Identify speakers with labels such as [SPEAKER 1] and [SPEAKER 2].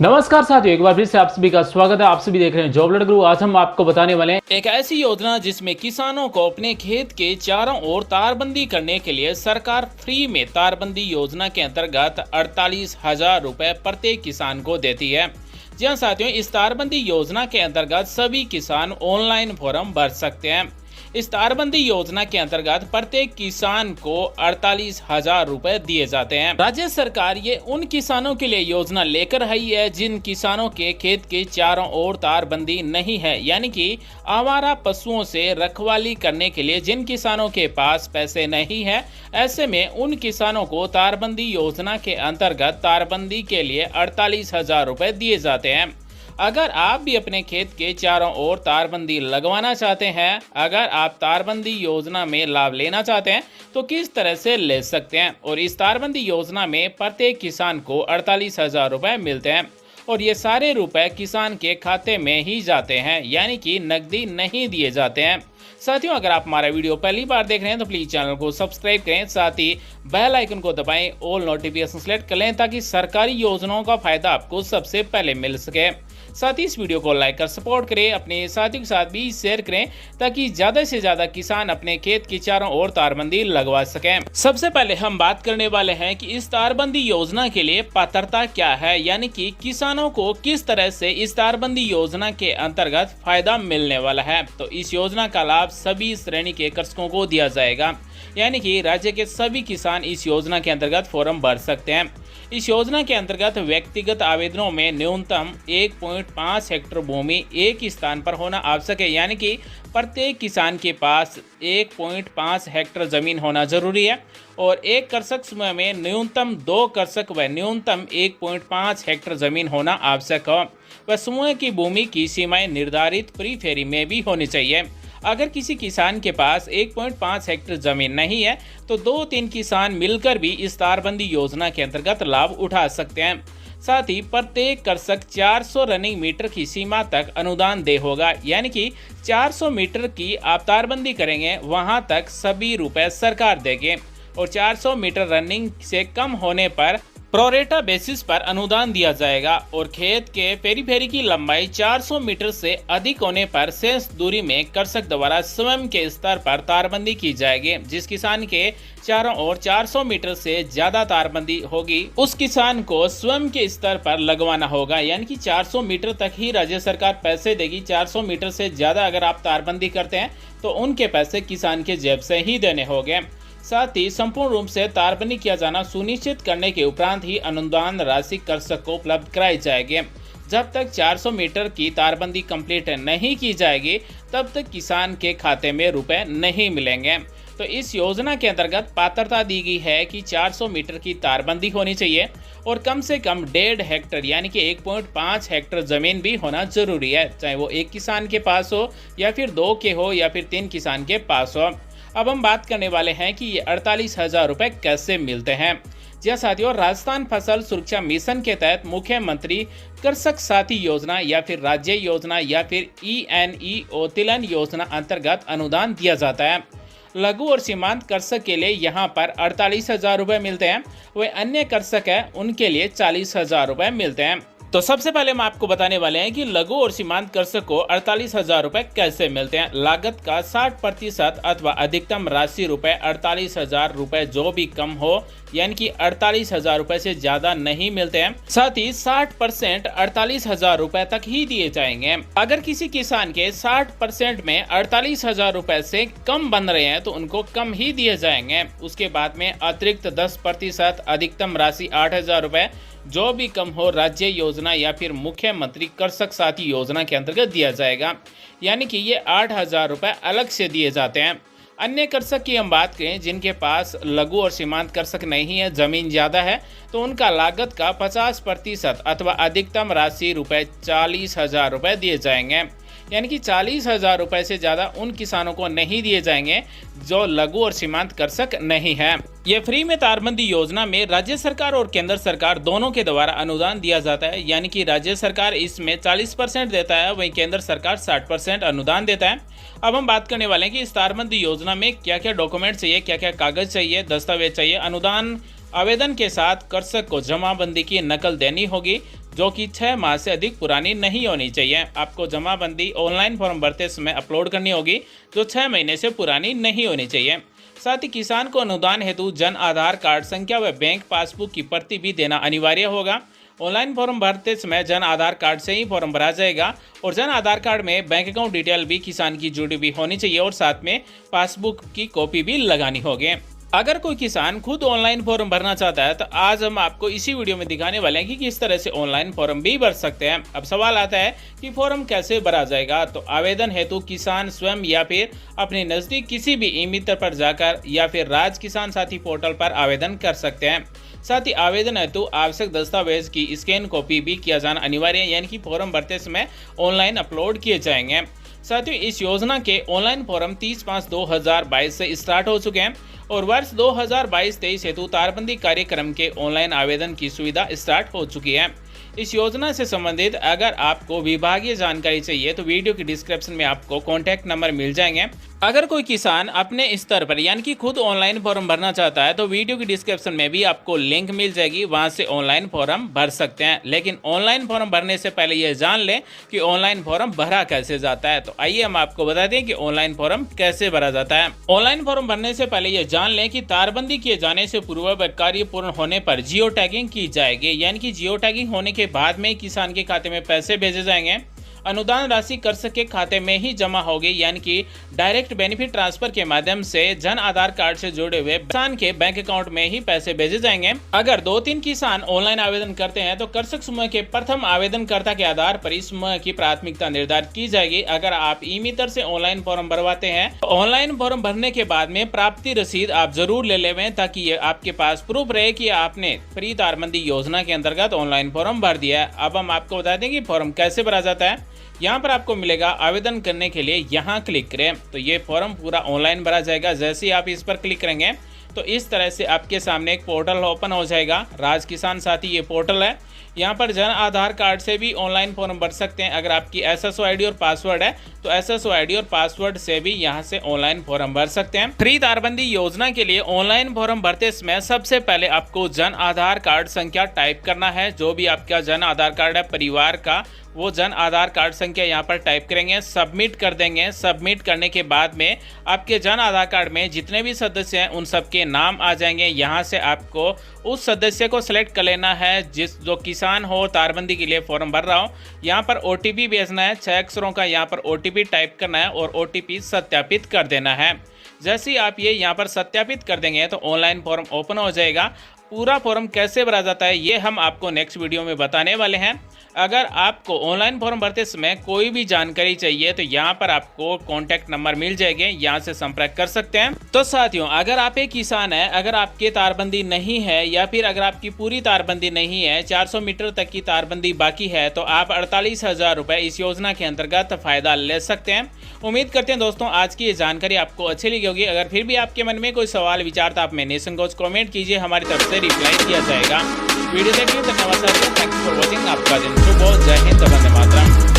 [SPEAKER 1] नमस्कार साथियों, एक बार फिर से आप सभी का स्वागत है। आप सभी देख रहे हैं जॉब अलर्ट गुरु। आज हम आपको बताने वाले हैं
[SPEAKER 2] एक ऐसी योजना जिसमें किसानों को अपने खेत के चारों ओर तारबंदी करने के लिए सरकार फ्री में तारबंदी योजना के अंतर्गत 48,000 रुपए प्रत्येक किसान को देती है। जी हाँ साथियों, इस तारबंदी योजना के अंतर्गत सभी किसान ऑनलाइन फॉर्म भर सकते हैं। इस तारबंदी योजना के अंतर्गत प्रत्येक किसान को 48,000 रुपए दिए जाते हैं। राज्य सरकार ये उन किसानों के लिए योजना लेकर आई है जिन किसानों के खेत के चारों ओर तारबंदी नहीं है, यानी कि आवारा पशुओं से रखवाली करने के लिए जिन किसानों के पास पैसे नहीं है, ऐसे में उन किसानों को तारबंदी योजना के अंतर्गत तारबंदी के लिए 48,000 रुपए दिए जाते हैं। अगर आप भी अपने खेत के चारों ओर तारबंदी लगवाना चाहते हैं, अगर आप तारबंदी योजना में लाभ लेना चाहते हैं तो किस तरह से ले सकते हैं। और इस तारबंदी योजना में प्रत्येक किसान को 48,000 रुपए मिलते हैं और ये सारे रुपए किसान के खाते में ही जाते हैं, यानी कि नकदी नहीं दिए जाते हैं। साथियों, अगर आप हमारा वीडियो पहली बार देख रहे हैं तो प्लीज चैनल को सब्सक्राइब करें, साथ ही बेल आइकन को दबाएं, ऑल नोटिफिकेशन सेलेक्ट कर लें ताकि सरकारी योजनाओं का फायदा आपको सबसे पहले मिल सके। साथ ही इस वीडियो को लाइक कर सपोर्ट करें, अपने साथियों के साथ भी शेयर करें ताकि ज्यादा से ज्यादा किसान अपने खेत की चारों ओर तारबंदी लगवा सकें। सबसे पहले हम बात करने वाले हैं कि इस तारबंदी योजना के लिए पात्रता क्या है, यानी कि किसानों को किस तरह से इस तारबंदी योजना के अंतर्गत फायदा मिलने वाला है। तो इस योजना का लाभ सभी श्रेणी के कृषकों को दिया जाएगा, यानी कि राज्य के सभी किसान इस योजना के अंतर्गत फॉर्म भर सकते हैं। इस योजना के अंतर्गत व्यक्तिगत आवेदनों में न्यूनतम 1.5 हेक्टेयर भूमि एक स्थान पर होना आवश्यक है, यानी कि प्रत्येक किसान के पास 1.5 हेक्टेयर जमीन होना जरूरी है और एक कृषक समूह में न्यूनतम 2 कृषक व न्यूनतम 1.5 हेक्टेयर जमीन होना आवश्यक हो। वह समूह की भूमि की सीमाएं निर्धारित प्रीफेरी में भी होनी चाहिए। अगर किसी किसान के पास 1.5 हेक्टेयर जमीन नहीं है तो 2-3 किसान मिलकर भी इस तारबंदी योजना के अंतर्गत लाभ उठा सकते हैं। साथ ही प्रत्येक कृषक 400 रनिंग मीटर की सीमा तक अनुदान दे होगा, यानी कि 400 मीटर की आप तारबंदी करेंगे वहां तक सभी रुपए सरकार देगी और 400 मीटर रनिंग से कम होने पर प्रोरेटा बेसिस पर अनुदान दिया जाएगा और खेत के पेरीफेरी की लंबाई 400 मीटर से अधिक होने पर शेष दूरी में कृषक द्वारा स्वयं के स्तर पर तारबंदी की जाएगी। जिस किसान के चारों ओर 400 मीटर से ज्यादा तारबंदी होगी उस किसान को स्वयं के स्तर पर लगवाना होगा, यानी कि 400 मीटर तक ही राज्य सरकार पैसे देगी। 400 मीटर से ज्यादा अगर आप तारबंदी करते हैं तो उनके पैसे किसान के जेब से ही देने होंगे। साथ ही संपूर्ण रूप से तारबंदी किया जाना सुनिश्चित करने के उपरांत ही अनुदान राशि कृषक को उपलब्ध कराई जाएगी। जब तक 400 मीटर की तारबंदी कंप्लीट नहीं की जाएगी तब तक किसान के खाते में रुपए नहीं मिलेंगे। तो इस योजना के अंतर्गत पात्रता दी गई है कि 400 मीटर की तारबंदी होनी चाहिए और कम से कम 1.5 हेक्टेयर यानी कि 1.5 हेक्टेयर जमीन भी होना जरूरी है, चाहे वो एक किसान के पास हो या फिर 2 के हो या फिर 3 किसान के पास हो। अब हम बात करने वाले हैं कि ये 48,000 रुपए कैसे मिलते हैं। जी हाँ साथियों, राजस्थान फसल सुरक्षा मिशन के तहत मुख्यमंत्री कृषक साथी योजना या फिर राज्य योजना या फिर ENEO तिलहन योजना अंतर्गत अनुदान दिया जाता है। लघु और सीमांत कृषक के लिए यहाँ पर 48,000 रुपए मिलते हैं, वह अन्य कृषक है उनके लिए 40,000 रुपए मिलते हैं। तो सबसे पहले हम आपको बताने वाले हैं कि लघु और सीमांत कृषक को 48,000 रुपए कैसे मिलते हैं। लागत का 60% अथवा अधिकतम राशि रुपए 48,000 रुपए जो भी कम हो, यानी कि 48,000 रुपए से ज्यादा नहीं मिलते हैं। साथ ही 60% 48,000 रुपए तक ही दिए जाएंगे। अगर किसी किसान के 60% में 48,000 रुपए से कम बन रहे हैं तो उनको कम ही दिए जाएंगे। उसके बाद में अतिरिक्त 10% अधिकतम राशि 8,000 रुपए जो भी कम हो राज्य योजना या फिर मुख्यमंत्री कृषक साथी योजना के अंतर्गत दिया जाएगा, यानी कि ये 8,000 रुपए अलग से दिए जाते हैं। अन्य कृषक की हम बात करें जिनके पास लघु और सीमांत कृषक नहीं है, जमीन ज्यादा है, तो उनका लागत का 50% अथवा अधिकतम राशि रुपए 40,000 रुपए दिए जाएंगे, यानी कि 40,000 रुपए से ज्यादा उन किसानों को नहीं दिए जाएंगे जो लघु और सीमांत कृषक नहीं है। ये फ्री में तारबंदी योजना में राज्य सरकार और केंद्र सरकार दोनों के द्वारा अनुदान दिया जाता है, यानी कि राज्य सरकार इसमें 40% देता है, वहीं केंद्र सरकार 60% अनुदान देता है। अब हम बात करने वाले हैं कि इस तारबंदी योजना में क्या क्या डॉक्यूमेंट चाहिए, क्या क्या कागज चाहिए, दस्तावेज चाहिए। अनुदान आवेदन के साथ कृषक को जमाबंदी की नकल देनी होगी, जो कि 6 माह से अधिक पुरानी नहीं होनी चाहिए। आपको जमाबंदी ऑनलाइन फॉर्म भरते समय अपलोड करनी होगी, जो 6 महीने से पुरानी नहीं होनी चाहिए। साथ ही किसान को अनुदान हेतु जन आधार कार्ड संख्या व बैंक पासबुक की प्रति भी देना अनिवार्य होगा। ऑनलाइन फॉर्म भरते समय जन आधार कार्ड से ही फॉर्म भरा जाएगा और जन आधार कार्ड में बैंक अकाउंट डिटेल भी किसान की जुड़ी हुई होनी चाहिए और साथ में पासबुक की कॉपी भी लगानी होगी। अगर कोई किसान खुद ऑनलाइन फॉर्म भरना चाहता है तो आज हम आपको इसी वीडियो में दिखाने वाले हैं कि किस तरह से ऑनलाइन फॉर्म भी भर सकते हैं। अब सवाल आता है कि फॉर्म कैसे भरा जाएगा। तो आवेदन हेतु किसान स्वयं या फिर अपने नज़दीक किसी भी ई मित्र पर जाकर या फिर राज्य किसान साथी पोर्टल पर आवेदन कर सकते हैं। साथ ही आवेदन हेतु आवश्यक दस्तावेज की स्कैन कॉपी भी किया जाना अनिवार्य है, यानी कि फॉर्म भरते समय ऑनलाइन अपलोड किए जाएंगे। साथ ही इस योजना के ऑनलाइन फॉर्म 30/5/2022 से स्टार्ट हो चुके हैं और वर्ष 2022-23 हेतु तारबंदी कार्यक्रम के ऑनलाइन आवेदन की सुविधा स्टार्ट हो चुकी है। इस योजना से संबंधित अगर आपको विभागीय जानकारी चाहिए तो वीडियो की डिस्क्रिप्शन में आपको कॉन्टैक्ट नंबर मिल जाएंगे। अगर कोई किसान अपने स्तर पर यानी कि खुद ऑनलाइन फॉर्म भरना चाहता है तो वीडियो की डिस्क्रिप्शन में भी आपको लिंक मिल जाएगी, वहां से ऑनलाइन फॉर्म भर सकते हैं। लेकिन ऑनलाइन फॉर्म भरने से पहले ये जान लें कि ऑनलाइन फॉर्म भरा कैसे जाता है। तो आइए हम आपको बता दें कि ऑनलाइन फॉर्म कैसे भरा जाता है। ऑनलाइन फॉर्म भरने से पहले ये जान लें कि तारबंदी किए जाने से पूर्व कार्य पूर्ण होने पर जियो टैगिंग की जाएगी, यानी कि जियो टैगिंग होने के बाद में किसान के खाते में पैसे भेजे जाएंगे। अनुदान राशि कर्षक के खाते में ही जमा होगी, यानी कि डायरेक्ट बेनिफिट ट्रांसफर के माध्यम से जन आधार कार्ड से जुड़े हुए किसान के बैंक अकाउंट में ही पैसे भेजे जाएंगे। अगर 2-3 किसान ऑनलाइन आवेदन करते हैं तो कर्षक समूह के प्रथम आवेदनकर्ता के आधार पर इस समूह की प्राथमिकता निर्धारित की जाएगी। अगर आप ई मित्र से ऑनलाइन फॉर्म भरवाते हैं तो ऑनलाइन फॉर्म भरने के बाद में प्राप्ति रसीद आप जरूर ले लें, ताकि ये आपके पास प्रूफ रहे कि आपने फ्री तारबंदी योजना के अंतर्गत ऑनलाइन फॉर्म भर दिया है। अब हम आपको बता दें कि फॉर्म कैसे भरा जाता है। यहाँ पर आपको मिलेगा आवेदन करने के लिए यहाँ क्लिक करें, तो ये फॉर्म पूरा ऑनलाइन भरा जाएगा। जैसे ही आप इस पर क्लिक करेंगे तो इस तरह से आपके सामने एक पोर्टल ओपन हो जाएगा। राज किसान साथी ये पोर्टल है। यहाँ पर जन आधार कार्ड से भी ऑनलाइन फॉर्म भर सकते हैं। अगर आपकी SSO ID और पासवर्ड है तो SSO ID और पासवर्ड से भी यहाँ से ऑनलाइन फॉर्म भर सकते हैं। फ्री तारबंदी योजना के लिए ऑनलाइन फॉर्म भरते समय सबसे पहले आपको जन आधार कार्ड संख्या टाइप करना है। जो भी आपका जन आधार कार्ड है परिवार का, वो जन आधार कार्ड संख्या यहाँ पर टाइप करेंगे, सबमिट कर देंगे। सबमिट करने के बाद में आपके जन आधार कार्ड में जितने भी सदस्य हैं उन सबके नाम आ जाएंगे। यहाँ से आपको उस सदस्य को सिलेक्ट कर लेना है जो किसान हो, तारबंदी के लिए फॉर्म भर रहा हो। यहाँ पर OTP भेजना है, 6 अक्षरों का यहाँ पर OTP टाइप करना है और OTP सत्यापित कर देना है। जैसे ही आप ये यहाँ पर सत्यापित कर देंगे तो ऑनलाइन फॉर्म ओपन हो जाएगा। पूरा फॉर्म कैसे भरा जाता है ये हम आपको नेक्स्ट वीडियो में बताने वाले हैं। अगर आपको ऑनलाइन फॉर्म भरते समय कोई भी जानकारी चाहिए तो यहाँ पर आपको कॉन्टैक्ट नंबर मिल जाएंगे, यहाँ से संपर्क कर सकते हैं। तो साथियों, अगर आप एक किसान है, अगर आपके तारबंदी नहीं है या फिर अगर आपकी पूरी तारबंदी नहीं है, 400 मीटर तक की तारबंदी बाकी है, तो आप 48,000 रुपये इस योजना के अंतर्गत फायदा ले सकते हैं। उम्मीद करते हैं दोस्तों आज की ये जानकारी आपको अच्छी लगी होगी। अगर फिर भी आपके मन में कोई सवाल विचार तो आप में निसंकोच कमेंट कीजिए, हमारी तरफ से रिप्लाई किया जाएगा। वीडियो देखने धन्यवाद। Thanks for watching. आपका दिन शुभ हो। जय हिंद, वंदे मातरम।